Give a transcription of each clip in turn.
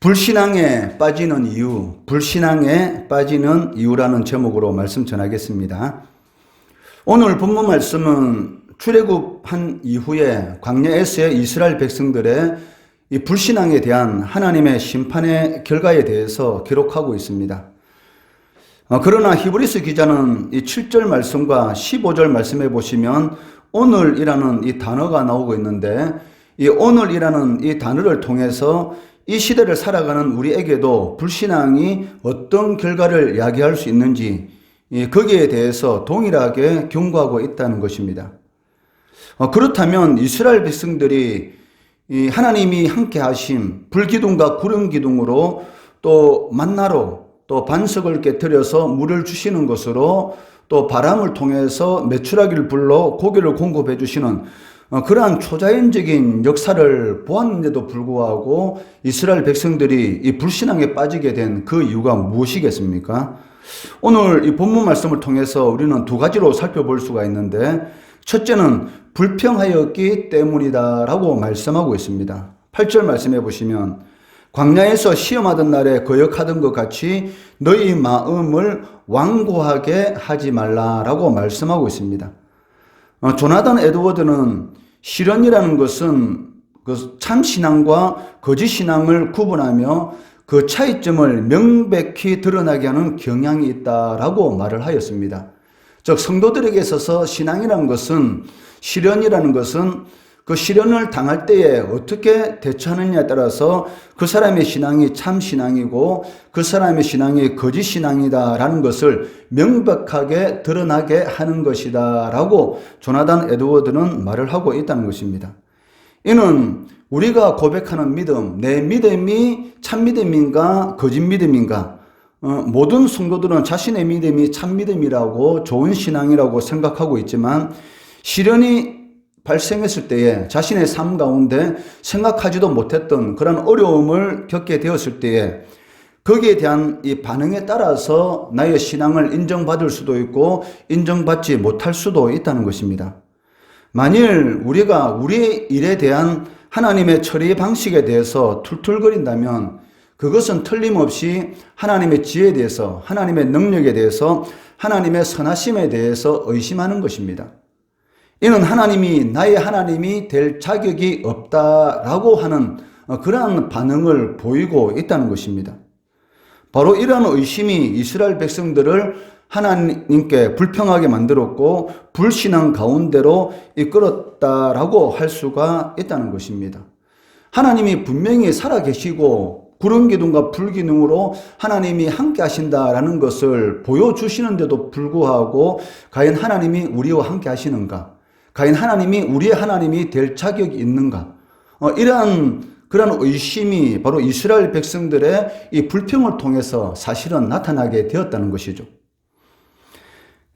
불신앙에 빠지는 이유, 불신앙에 빠지는 이유라는 제목으로 말씀 전하겠습니다. 오늘 본문 말씀은 출애굽한 이후에 광야에서의 이스라엘 백성들의 이 불신앙에 대한 하나님의 심판의 결과에 대해서 기록하고 있습니다. 그러나 히브리서 기자는 이 7절 말씀과 15절 말씀에 보시면 오늘이라는 이 단어가 나오고 있는데, 이 오늘이라는 이 단어를 통해서 이 시대를 살아가는 우리에게도 불신앙이 어떤 결과를 야기할 수 있는지 거기에 대해서 동일하게 경고하고 있다는 것입니다. 그렇다면 이스라엘 백성들이 이 하나님이 함께 하심, 불기둥과 구름 기둥으로 또 만나로 또 반석을 깨뜨려서 물을 주시는 것으로 또 바람을 통해서 메추라기를 불러 고기를 공급해 주시는 그러한 초자연적인 역사를 보았는데도 불구하고 이스라엘 백성들이 이 불신앙에 빠지게 된 그 이유가 무엇이겠습니까? 오늘 이 본문 말씀을 통해서 우리는 두 가지로 살펴볼 수가 있는데, 첫째는 불평하였기 때문이다라고 말씀하고 있습니다. 8절 말씀해 보시면 광야에서 시험하던 날에 거역하던 것 같이 너희 마음을 완고하게 하지 말라라고 말씀하고 있습니다. 조나단 에드워드는 실현이라는 것은 그 참신앙과 거짓신앙을 구분하며 그 차이점을 명백히 드러나게 하는 경향이 있다라고 말을 하였습니다. 즉 성도들에게 있어서 신앙이라는 것은, 실현이라는 것은 그 실현을 당할 때에 어떻게 대처하느냐에 따라서 그 사람의 신앙이 참신앙이고 그 사람의 신앙이 거짓신앙이다라는 것을 명백하게 드러나게 하는 것이다 라고 조나단 에드워드는 말을 하고 있다는 것입니다. 이는 우리가 고백하는 믿음, 내 믿음이 참믿음인가 거짓믿음인가, 모든 성도들은 자신의 믿음이 참믿음이라고 좋은 신앙이라고 생각하고 있지만, 실현이 발생했을 때에 자신의 삶 가운데 생각하지도 못했던 그런 어려움을 겪게 되었을 때에 거기에 대한 이 반응에 따라서 나의 신앙을 인정받을 수도 있고 인정받지 못할 수도 있다는 것입니다. 만일 우리가 우리의 일에 대한 하나님의 처리 방식에 대해서 툴툴거린다면 그것은 틀림없이 하나님의 지혜에 대해서, 하나님의 능력에 대해서, 하나님의 선하심에 대해서 의심하는 것입니다. 이는 하나님이 나의 하나님이 될 자격이 없다라고 하는 그러한 반응을 보이고 있다는 것입니다. 바로 이러한 의심이 이스라엘 백성들을 하나님께 불평하게 만들었고 불신앙 가운데로 이끌었다라고 할 수가 있다는 것입니다. 하나님이 분명히 살아계시고 구름 기둥과 불 기둥으로 하나님이 함께 하신다라는 것을 보여주시는데도 불구하고 과연 하나님이 우리와 함께 하시는가? 과연 하나님이 우리의 하나님이 될 자격이 있는가? 이러한 그런 의심이 바로 이스라엘 백성들의 이 불평을 통해서 사실은 나타나게 되었다는 것이죠.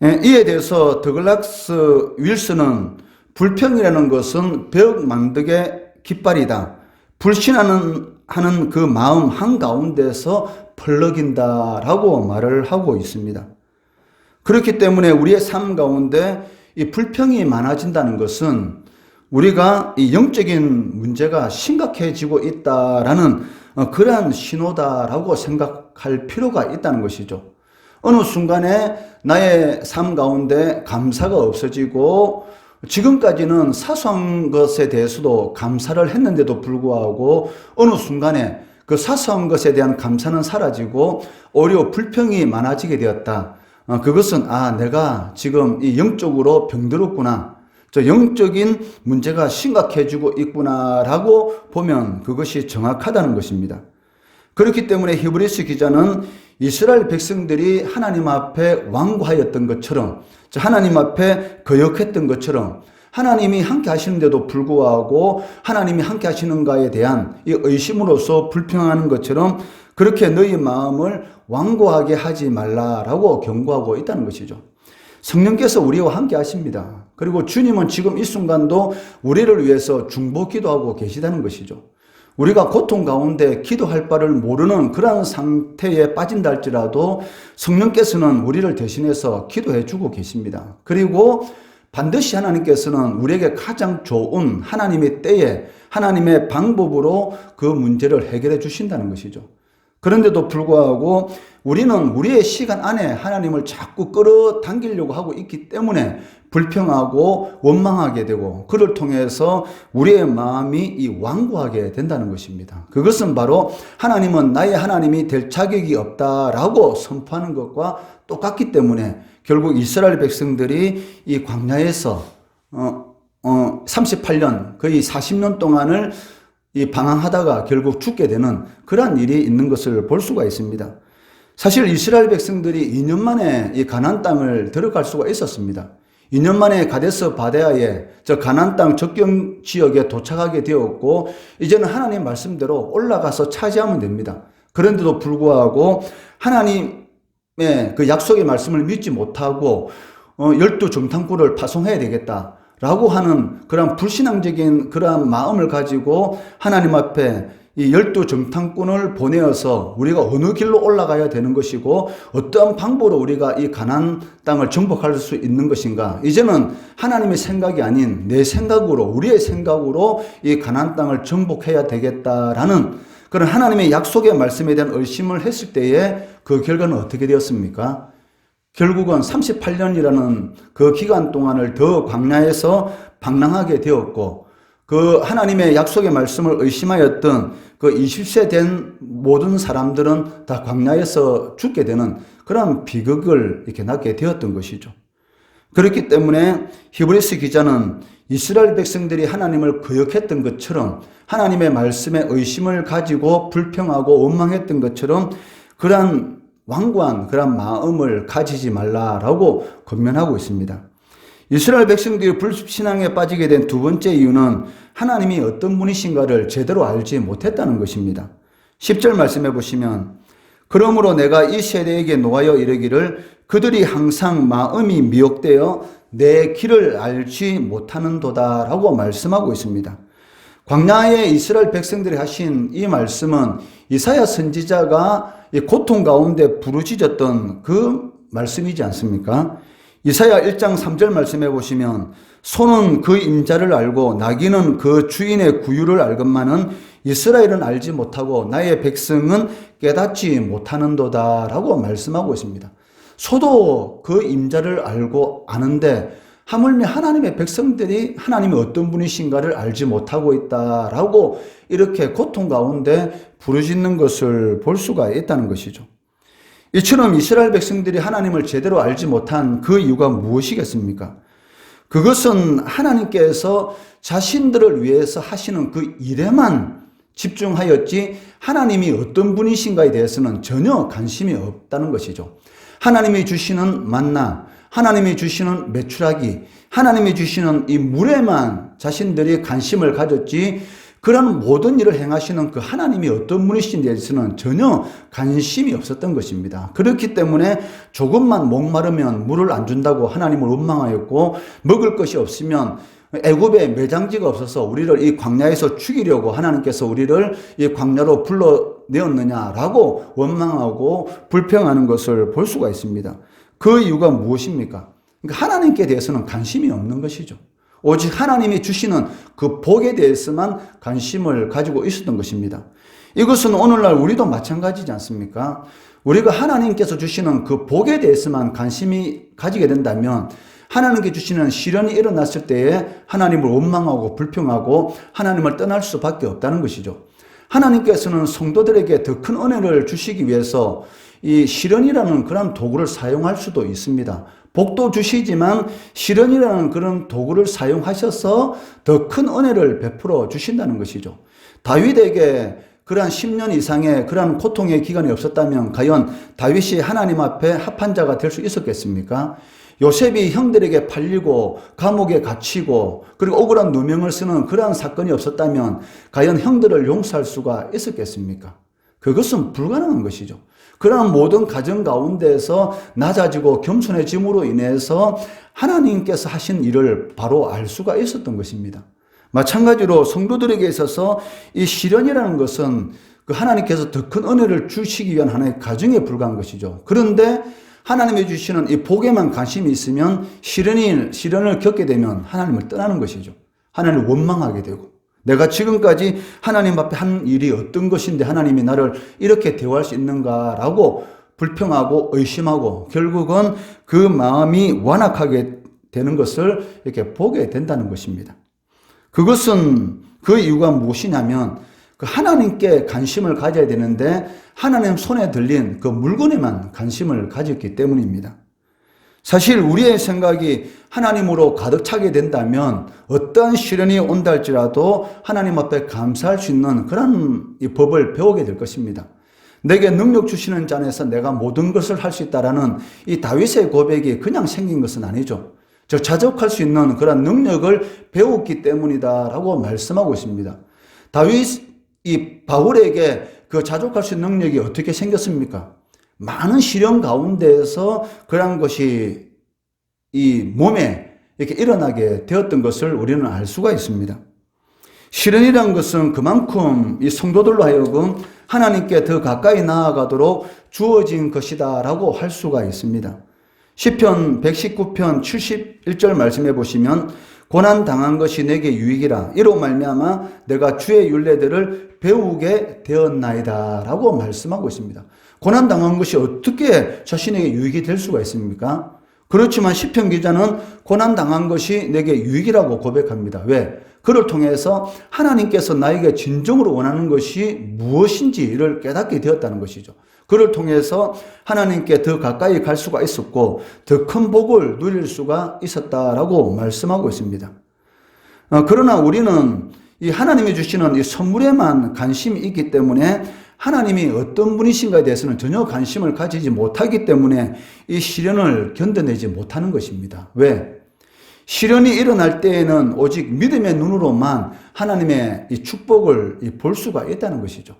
이에 대해서 더글라스 윌슨은 불평이라는 것은 벽 만들의 깃발이다. 불신하는 그 마음 한가운데서 펄럭인다라고 말을 하고 있습니다. 그렇기 때문에 우리의 삶 가운데 이 불평이 많아진다는 것은 우리가 이 영적인 문제가 심각해지고 있다라는 그러한 신호다라고 생각할 필요가 있다는 것이죠. 어느 순간에 나의 삶 가운데 감사가 없어지고 지금까지는 사소한 것에 대해서도 감사를 했는데도 불구하고 어느 순간에 그 사소한 것에 대한 감사는 사라지고 오히려 불평이 많아지게 되었다. 그것은 내가 지금 이 영적으로 병들었구나, 저 영적인 문제가 심각해지고 있구나라고 보면 그것이 정확하다는 것입니다. 그렇기 때문에 히브리서 기자는 이스라엘 백성들이 하나님 앞에 완고하였던 것처럼, 하나님 앞에 거역했던 것처럼 하나님이 함께 하시는데도 불구하고 하나님이 함께 하시는가에 대한 이 의심으로서 불평하는 것처럼 그렇게 너희 마음을 완고하게 하지 말라라고 경고하고 있다는 것이죠. 성령께서 우리와 함께 하십니다. 그리고 주님은 지금 이 순간도 우리를 위해서 중보 기도하고 계시다는 것이죠. 우리가 고통 가운데 기도할 바를 모르는 그런 상태에 빠진다 할지라도 성령께서는 우리를 대신해서 기도해 주고 계십니다. 그리고 반드시 하나님께서는 우리에게 가장 좋은 하나님의 때에 하나님의 방법으로 그 문제를 해결해 주신다는 것이죠. 그런데도 불구하고 우리는 우리의 시간 안에 하나님을 자꾸 끌어당기려고 하고 있기 때문에 불평하고 원망하게 되고, 그를 통해서 우리의 마음이 이 완고하게 된다는 것입니다. 그것은 바로 하나님은 나의 하나님이 될 자격이 없다라고 선포하는 것과 똑같기 때문에 결국 이스라엘 백성들이 이 광야에서 38년 거의 40년 동안을 이 방황하다가 결국 죽게 되는 그러한 일이 있는 것을 볼 수가 있습니다. 사실 이스라엘 백성들이 2년 만에 이 가나안 땅을 들어갈 수가 있었습니다. 2년 만에 가데스 바네아에 저 가나안 땅 접경 지역에 도착하게 되었고, 이제는 하나님 말씀대로 올라가서 차지하면 됩니다. 그런데도 불구하고 하나님의 그 약속의 말씀을 믿지 못하고 12정탐꾼을 파송해야 되겠다 라고 하는 그런 불신앙적인 그러한 마음을 가지고 하나님 앞에 이 12정탐꾼을 보내어서 우리가 어느 길로 올라가야 되는 것이고 어떠한 방법으로 우리가 이 가나안 땅을 정복할 수 있는 것인가, 이제는 하나님의 생각이 아닌 내 생각으로, 우리의 생각으로 이 가나안 땅을 정복해야 되겠다라는 그런 하나님의 약속의 말씀에 대한 의심을 했을 때에 그 결과는 어떻게 되었습니까? 결국은 38년이라는 그 기간 동안을 더 광야에서 방랑하게 되었고, 그 하나님의 약속의 말씀을 의심하였던 그 20세 된 모든 사람들은 다 광야에서 죽게 되는 그런 비극을 이렇게 낳게 되었던 것이죠. 그렇기 때문에 히브리서 기자는 이스라엘 백성들이 하나님을 거역했던 것처럼, 하나님의 말씀에 의심을 가지고 불평하고 원망했던 것처럼 그러한 완고한 그런 마음을 가지지 말라라고 권면하고 있습니다. 이스라엘 백성들이 불신앙에 빠지게 된 두 번째 이유는 하나님이 어떤 분이신가를 제대로 알지 못했다는 것입니다. 10절 말씀해 보시면, 그러므로 내가 이 세대에게 노하여 이르기를 그들이 항상 마음이 미혹되어 내 길을 알지 못하는도다 라고 말씀하고 있습니다. 광야의 이스라엘 백성들이 하신 이 말씀은 이사야 선지자가 이 고통 가운데 부르짖었던 그 말씀이지 않습니까? 이사야 1장 3절 말씀해 보시면, 소는 그 임자를 알고 나귀는 그 주인의 구유를 알건만은 이스라엘은 알지 못하고 나의 백성은 깨닫지 못하는도다 라고 말씀하고 있습니다. 소도 그 임자를 알고 아는데 하물며 하나님의 백성들이 하나님이 어떤 분이신가를 알지 못하고 있다라고 이렇게 고통 가운데 부르짖는 것을 볼 수가 있다는 것이죠. 이처럼 이스라엘 백성들이 하나님을 제대로 알지 못한 그 이유가 무엇이겠습니까? 그것은 하나님께서 자신들을 위해서 하시는 그 일에만 집중하였지 하나님이 어떤 분이신가에 대해서는 전혀 관심이 없다는 것이죠. 하나님이 주시는 만나, 하나님이 주시는 메추라기, 하나님이 주시는 이 물에만 자신들이 관심을 가졌지, 그런 모든 일을 행하시는 그 하나님이 어떤 분이신지에 대해서는 전혀 관심이 없었던 것입니다. 그렇기 때문에 조금만 목마르면 물을 안 준다고 하나님을 원망하였고, 먹을 것이 없으면 애굽에 매장지가 없어서 우리를 이 광야에서 죽이려고 하나님께서 우리를 이 광야로 불러내었느냐라고 원망하고 불평하는 것을 볼 수가 있습니다. 그 이유가 무엇입니까? 그러니까 하나님께 대해서는 관심이 없는 것이죠. 오직 하나님이 주시는 그 복에 대해서만 관심을 가지고 있었던 것입니다. 이것은 오늘날 우리도 마찬가지지 않습니까? 우리가 하나님께서 주시는 그 복에 대해서만 관심이 가지게 된다면 하나님께 주시는 시련이 일어났을 때에 하나님을 원망하고 불평하고 하나님을 떠날 수밖에 없다는 것이죠. 하나님께서는 성도들에게 더 큰 은혜를 주시기 위해서 이 시련이라는 그런 도구를 사용할 수도 있습니다. 복도 주시지만 시련이라는 그런 도구를 사용하셔서 더 큰 은혜를 베풀어 주신다는 것이죠. 다윗에게 그러한 10년 이상의 그러한 고통의 기간이 없었다면 과연 다윗이 하나님 앞에 합한 자가 될 수 있었겠습니까? 요셉이 형들에게 팔리고 감옥에 갇히고 그리고 억울한 누명을 쓰는 그러한 사건이 없었다면 과연 형들을 용서할 수가 있었겠습니까? 그것은 불가능한 것이죠. 그러한 모든 가정 가운데에서 낮아지고 겸손해짐으로 인해서 하나님께서 하신 일을 바로 알 수가 있었던 것입니다. 마찬가지로 성도들에게 있어서 이 시련이라는 것은 그 하나님께서 더 큰 은혜를 주시기 위한 하나의 가정에 불과한 것이죠. 그런데 하나님이 주시는 이 복에만 관심이 있으면 시련을 겪게 되면 하나님을 떠나는 것이죠. 하나님을 원망하게 되고 내가 지금까지 하나님 앞에 한 일이 어떤 것인데 하나님이 나를 이렇게 대우할 수 있는가라고 불평하고 의심하고 결국은 그 마음이 완악하게 되는 것을 이렇게 보게 된다는 것입니다. 그것은 그 이유가 무엇이냐면 그 하나님께 관심을 가져야 되는데 하나님 손에 들린 그 물건에만 관심을 가졌기 때문입니다. 사실 우리의 생각이 하나님으로 가득 차게 된다면 어떠한 시련이 온다 할지라도 하나님 앞에 감사할 수 있는 그런 이 법을 배우게 될 것입니다. 내게 능력 주시는 자 안에서 내가 모든 것을 할 수 있다라는 이 다윗의 고백이 그냥 생긴 것은 아니죠. 즉 자족할 수 있는 그런 능력을 배웠기 때문이다라고 말씀하고 있습니다. 다윗이 바울에게 그 자족할 수 있는 능력이 어떻게 생겼습니까? 많은 시련 가운데에서 그런 것이 이 몸에 이렇게 일어나게 되었던 것을 우리는 알 수가 있습니다. 시련이란 것은 그만큼 이 성도들로 하여금 하나님께 더 가까이 나아가도록 주어진 것이다라고 할 수가 있습니다. 시편 119편 71절 말씀해 보시면 고난 당한 것이 내게 유익이라 이로 말미암아 내가 주의 율례들을 배우게 되었나이다라고 말씀하고 있습니다. 고난 당한 것이 어떻게 자신에게 유익이 될 수가 있습니까? 그렇지만 시편 기자는 고난 당한 것이 내게 유익이라고 고백합니다. 왜? 그를 통해서 하나님께서 나에게 진정으로 원하는 것이 무엇인지를 깨닫게 되었다는 것이죠. 그를 통해서 하나님께 더 가까이 갈 수가 있었고 더 큰 복을 누릴 수가 있었다라고 말씀하고 있습니다. 그러나 우리는 이 하나님이 주시는 이 선물에만 관심이 있기 때문에 하나님이 어떤 분이신가에 대해서는 전혀 관심을 가지지 못하기 때문에 이 시련을 견뎌내지 못하는 것입니다. 왜? 시련이 일어날 때에는 오직 믿음의 눈으로만 하나님의 이 축복을 볼 수가 있다는 것이죠.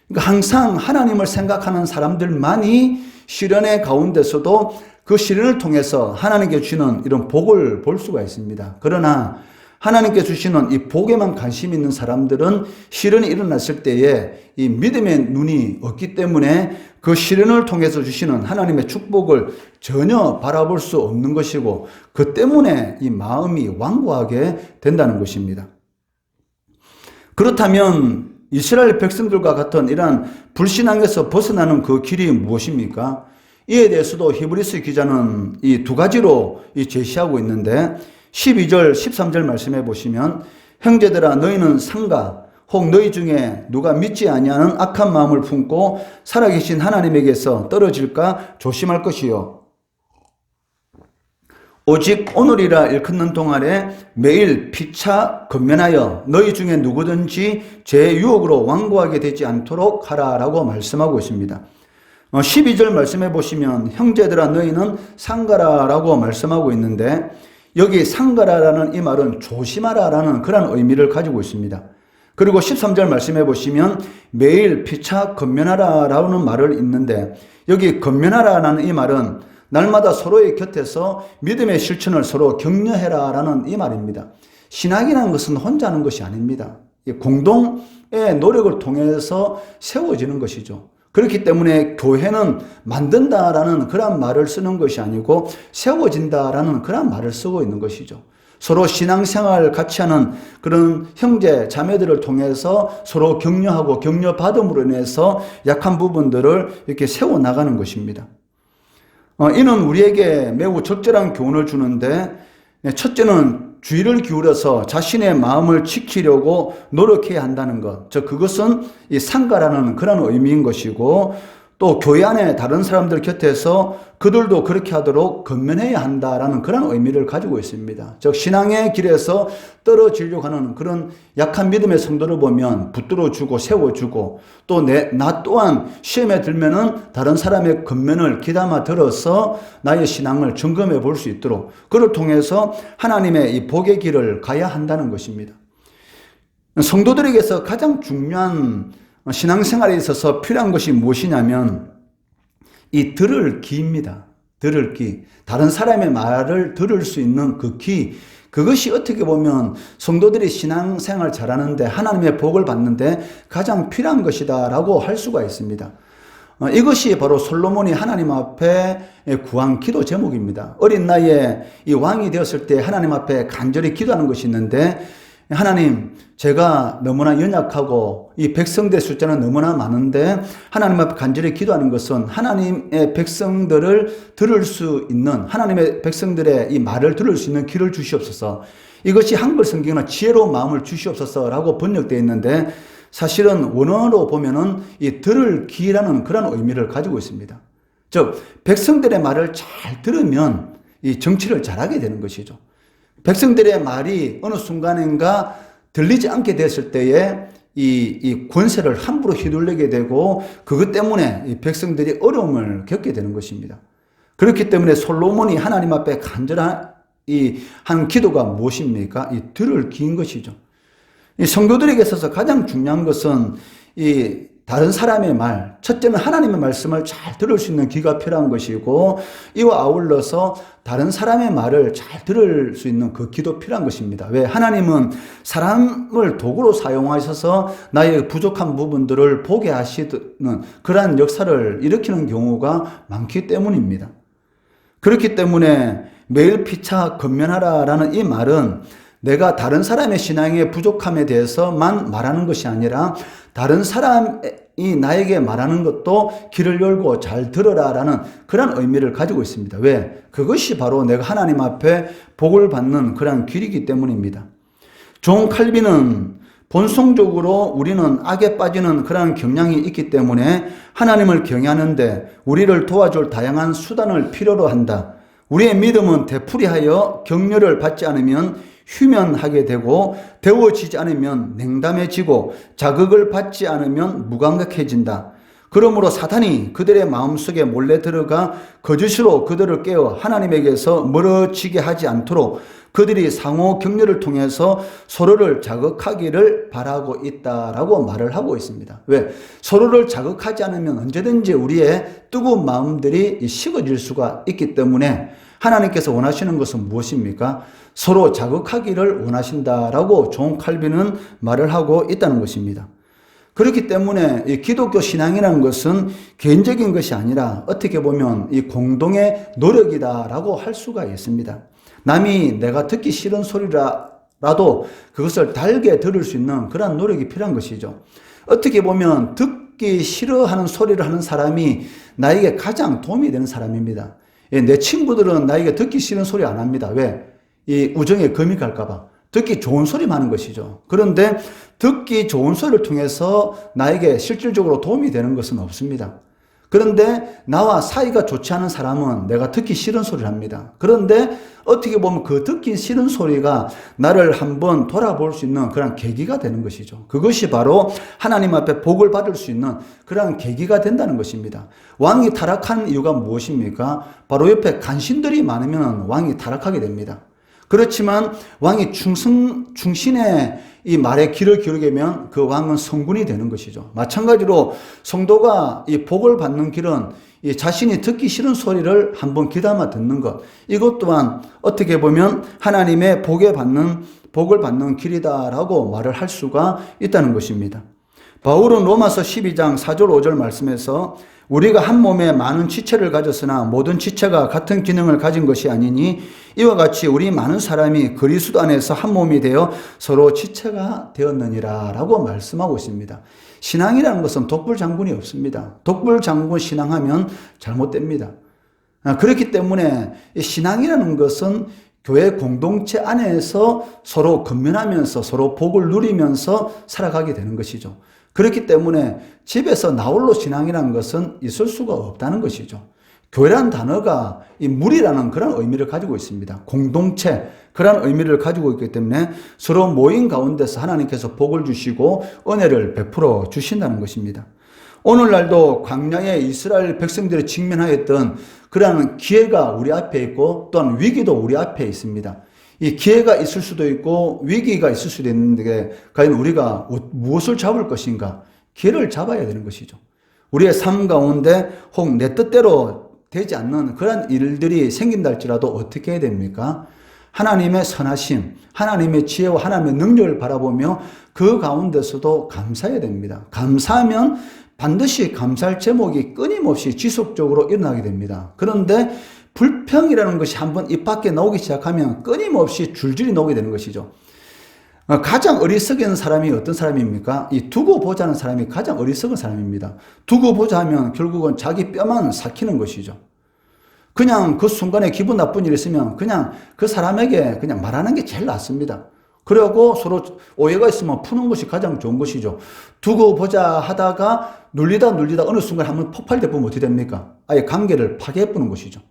그러니까 항상 하나님을 생각하는 사람들만이 시련의 가운데서도 그 시련을 통해서 하나님께 주시는 이런 복을 볼 수가 있습니다. 그러나 하나님께 주시는 이 복에만 관심 있는 사람들은 시련이 일어났을 때에 이 믿음의 눈이 없기 때문에 그 시련을 통해서 주시는 하나님의 축복을 전혀 바라볼 수 없는 것이고 그 때문에 이 마음이 완고하게 된다는 것입니다. 그렇다면 이스라엘 백성들과 같은 이러한 불신앙에서 벗어나는 그 길이 무엇입니까? 이에 대해서도 히브리서 기자는 이 두 가지로 제시하고 있는데 12절, 13절 말씀해 보시면 형제들아 너희는 상가 혹 너희 중에 누가 믿지 아니하는 악한 마음을 품고 살아계신 하나님에게서 떨어질까 조심할 것이요. 오직 오늘이라 일컫는 동안에 매일 피차 건면하여 너희 중에 누구든지 죄의 유혹으로 완고하게 되지 않도록 하라라고 말씀하고 있습니다. 12절 말씀해 보시면 형제들아 너희는 상가라라고 말씀하고 있는데 여기 상가라라는 이 말은 조심하라라는 그런 의미를 가지고 있습니다. 그리고 13절 말씀해 보시면 매일 피차 건면하라라는 말을 있는데 여기 건면하라라는 이 말은 날마다 서로의 곁에서 믿음의 실천을 서로 격려해라라는 이 말입니다. 신학이라는 것은 혼자 하는 것이 아닙니다. 공동의 노력을 통해서 세워지는 것이죠. 그렇기 때문에 교회는 만든다라는 그런 말을 쓰는 것이 아니고 세워진다라는 그런 말을 쓰고 있는 것이죠. 서로 신앙생활 같이 하는 그런 형제 자매들을 통해서 서로 격려하고 격려받음으로 인해서 약한 부분들을 이렇게 세워나가는 것입니다. 이는 우리에게 매우 적절한 교훈을 주는데 첫째는 주의를 기울여서 자신의 마음을 지키려고 노력해야 한다는 것. 그것은 이 상가라는 그런 의미인 것이고 또 교회 안에 다른 사람들 곁에서 그들도 그렇게 하도록 건면해야 한다라는 그런 의미를 가지고 있습니다. 즉 신앙의 길에서 떨어지려고 하는 그런 약한 믿음의 성도를 보면 붙들어주고 세워주고 또 나 또한 시험에 들면은 다른 사람의 건면을 귀담아 들어서 나의 신앙을 점검해 볼 수 있도록 그를 통해서 하나님의 이 복의 길을 가야 한다는 것입니다. 성도들에게서 가장 중요한 신앙생활에 있어서 필요한 것이 무엇이냐면 이 들을 귀입니다. 들을 귀. 다른 사람의 말을 들을 수 있는 그 귀. 그것이 어떻게 보면 성도들이 신앙생활 잘하는데 하나님의 복을 받는데 가장 필요한 것이다라고 할 수가 있습니다. 이것이 바로 솔로몬이 하나님 앞에 구한 기도 제목입니다. 어린 나이에 이 왕이 되었을 때 하나님 앞에 간절히 기도하는 것이 있는데 하나님, 제가 너무나 연약하고 이 백성들의 숫자는 너무나 많은데 하나님 앞에 간절히 기도하는 것은 하나님의 백성들을 들을 수 있는, 하나님의 백성들의 이 말을 들을 수 있는 귀를 주시옵소서. 이것이 한글 성경은 지혜로운 마음을 주시옵소서라고 번역되어 있는데 사실은 원어로 보면은 이 들을 귀라는 그런 의미를 가지고 있습니다. 즉, 백성들의 말을 잘 들으면 이 정치를 잘하게 되는 것이죠. 백성들의 말이 어느 순간인가 들리지 않게 됐을 때에 이 권세를 함부로 휘둘리게 되고 그것 때문에 이 백성들이 어려움을 겪게 되는 것입니다. 그렇기 때문에 솔로몬이 하나님 앞에 간절한 한 기도가 무엇입니까? 이 들을 귀인 것이죠. 이 성도들에게 있어서 가장 중요한 것은 이 다른 사람의 말, 첫째는 하나님의 말씀을 잘 들을 수 있는 귀가 필요한 것이고 이와 아울러서 다른 사람의 말을 잘 들을 수 있는 그 귀도 필요한 것입니다. 왜? 하나님은 사람을 도구로 사용하셔서 나의 부족한 부분들을 보게 하시는 그러한 역사를 일으키는 경우가 많기 때문입니다. 그렇기 때문에 매일 피차 권면하라라는 이 말은 내가 다른 사람의 신앙의 부족함에 대해서만 말하는 것이 아니라 다른 사람이 나에게 말하는 것도 귀를 열고 잘 들어라라는 그런 의미를 가지고 있습니다. 왜? 그것이 바로 내가 하나님 앞에 복을 받는 그런 길이기 때문입니다. 존 칼빈은 본성적으로 우리는 악에 빠지는 그런 경향이 있기 때문에 하나님을 경외하는데 우리를 도와줄 다양한 수단을 필요로 한다. 우리의 믿음은 되풀이하여 격려를 받지 않으면 휴면하게 되고 데워지지 않으면 냉담해지고 자극을 받지 않으면 무감각해진다. 그러므로 사탄이 그들의 마음속에 몰래 들어가 거짓으로 그들을 깨워 하나님에게서 멀어지게 하지 않도록 그들이 상호 격려를 통해서 서로를 자극하기를 바라고 있다라고 말을 하고 있습니다. 왜? 서로를 자극하지 않으면 언제든지 우리의 뜨거운 마음들이 식어질 수가 있기 때문에 하나님께서 원하시는 것은 무엇입니까? 서로 자극하기를 원하신다라고 존 칼빈은 말을 하고 있다는 것입니다. 그렇기 때문에 이 기독교 신앙이라는 것은 개인적인 것이 아니라 어떻게 보면 이 공동의 노력이다라고 할 수가 있습니다. 남이 내가 듣기 싫은 소리라도 그것을 달게 들을 수 있는 그런 노력이 필요한 것이죠. 어떻게 보면 듣기 싫어하는 소리를 하는 사람이 나에게 가장 도움이 되는 사람입니다. 내 친구들은 나에게 듣기 싫은 소리 안 합니다. 왜? 이 우정에 금이 갈까봐. 듣기 좋은 소리만 하는 것이죠. 그런데 듣기 좋은 소리를 통해서 나에게 실질적으로 도움이 되는 것은 없습니다. 그런데 나와 사이가 좋지 않은 사람은 내가 듣기 싫은 소리를 합니다. 그런데 어떻게 보면 그 듣기 싫은 소리가 나를 한번 돌아볼 수 있는 그런 계기가 되는 것이죠. 그것이 바로 하나님 앞에 복을 받을 수 있는 그런 계기가 된다는 것입니다. 왕이 타락한 이유가 무엇입니까? 바로 옆에 간신들이 많으면 왕이 타락하게 됩니다. 그렇지만 왕이 충신의 이 말에 귀를 기울게 되면 그 왕은 성군이 되는 것이죠. 마찬가지로 성도가 이 복을 받는 길은 이 자신이 듣기 싫은 소리를 한번 귀담아 듣는 것. 이것 또한 어떻게 보면 하나님의 복을 받는 길이다라고 말을 할 수가 있다는 것입니다. 바울은 로마서 12장 4절 5절 말씀에서 우리가 한 몸에 많은 지체를 가졌으나 모든 지체가 같은 기능을 가진 것이 아니니 이와 같이 우리 많은 사람이 그리스도 안에서 한 몸이 되어 서로 지체가 되었느니라 라고 말씀하고 있습니다. 신앙이라는 것은 독불장군이 없습니다. 독불장군 신앙하면 잘못됩니다. 그렇기 때문에 신앙이라는 것은 교회 공동체 안에서 서로 건면하면서 서로 복을 누리면서 살아가게 되는 것이죠. 그렇기 때문에 집에서 나홀로 신앙이라는 것은 있을 수가 없다는 것이죠. 교회라는 단어가 이 무리라는 그런 의미를 가지고 있습니다. 공동체, 그런 의미를 가지고 있기 때문에 서로 모인 가운데서 하나님께서 복을 주시고 은혜를 베풀어 주신다는 것입니다. 오늘날도 광야에 이스라엘 백성들이 직면하였던 그러한 기회가 우리 앞에 있고 또한 위기도 우리 앞에 있습니다. 이 기회가 있을 수도 있고 위기가 있을 수도 있는데 과연 우리가 무엇을 잡을 것인가? 기회를 잡아야 되는 것이죠. 우리의 삶 가운데 혹 내 뜻대로 되지 않는 그런 일들이 생긴다 할지라도 어떻게 해야 됩니까? 하나님의 선하심, 하나님의 지혜와 하나님의 능력을 바라보며 그 가운데서도 감사해야 됩니다. 감사하면 반드시 감사할 제목이 끊임없이 지속적으로 일어나게 됩니다. 그런데 불평이라는 것이 한번 입 밖에 나오기 시작하면 끊임없이 줄줄이 나오게 되는 것이죠. 가장 어리석은 사람이 어떤 사람입니까? 이 두고 보자는 사람이 가장 어리석은 사람입니다. 두고 보자 하면 결국은 자기 뼈만 삭히는 것이죠. 그냥 그 순간에 기분 나쁜 일이 있으면 그냥 그 사람에게 그냥 말하는 게 제일 낫습니다. 그리고 서로 오해가 있으면 푸는 것이 가장 좋은 것이죠. 두고 보자 하다가 눌리다 어느 순간 한번 폭발돼 보면 어떻게 됩니까? 아예 관계를 파괴해보는 것이죠.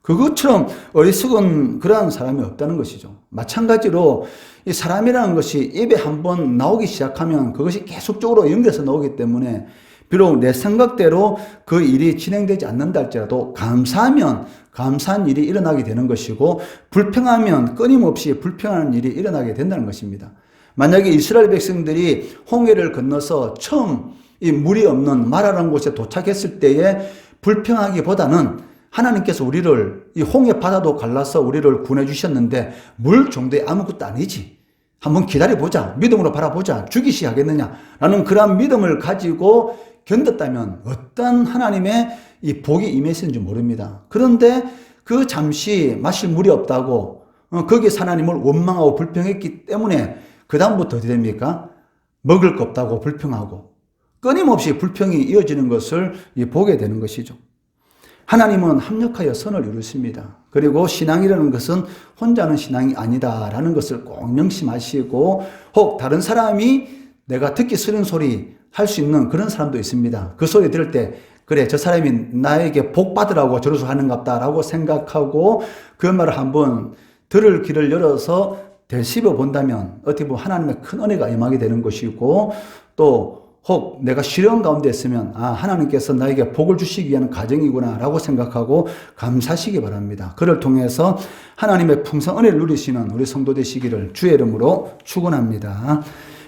그것처럼 어리석은 그러한 사람이 없다는 것이죠. 마찬가지로 이 사람이라는 것이 입에 한번 나오기 시작하면 그것이 계속적으로 연결해서 나오기 때문에 비록 내 생각대로 그 일이 진행되지 않는다 할지라도 감사하면 감사한 일이 일어나게 되는 것이고 불평하면 끊임없이 불평하는 일이 일어나게 된다는 것입니다. 만약에 이스라엘 백성들이 홍해를 건너서 처음 이 물이 없는 마라라는 곳에 도착했을 때에 불평하기보다는 하나님께서 우리를 이 홍해 바다도 갈라서 우리를 구원해 주셨는데 물 정도에 아무것도 아니지. 한번 기다려보자. 믿음으로 바라보자. 죽이시 하겠느냐라는 그러한 믿음을 가지고 견뎠다면 어떤 하나님의 이 복이 임했는지 모릅니다. 그런데 그 잠시 마실 물이 없다고 거기에 하나님을 원망하고 불평했기 때문에 그 다음부터 어떻게 됩니까? 먹을 거 없다고 불평하고 끊임없이 불평이 이어지는 것을 보게 되는 것이죠. 하나님은 합력하여 선을 이루십니다. 그리고 신앙이라는 것은 혼자는 신앙이 아니다라는 것을 꼭 명심하시고 혹 다른 사람이 내가 듣기 싫은 소리 할 수 있는 그런 사람도 있습니다. 그 소리 들을 때 그래 저 사람이 나에게 복 받으라고 저러서 하는갑다라고 생각하고 그 말을 한번 들을 길을 열어서 되씹어 본다면 어떻게 보면 하나님의 큰 은혜가 임하게 되는 것이고 또 혹 내가 시련 가운데 있으면 하나님께서 나에게 복을 주시기 위한 과정이구나 라고 생각하고 감사하시기 바랍니다. 그를 통해서 하나님의 풍성 은혜를 누리시는 우리 성도 되시기를 주의 이름으로 축원합니다.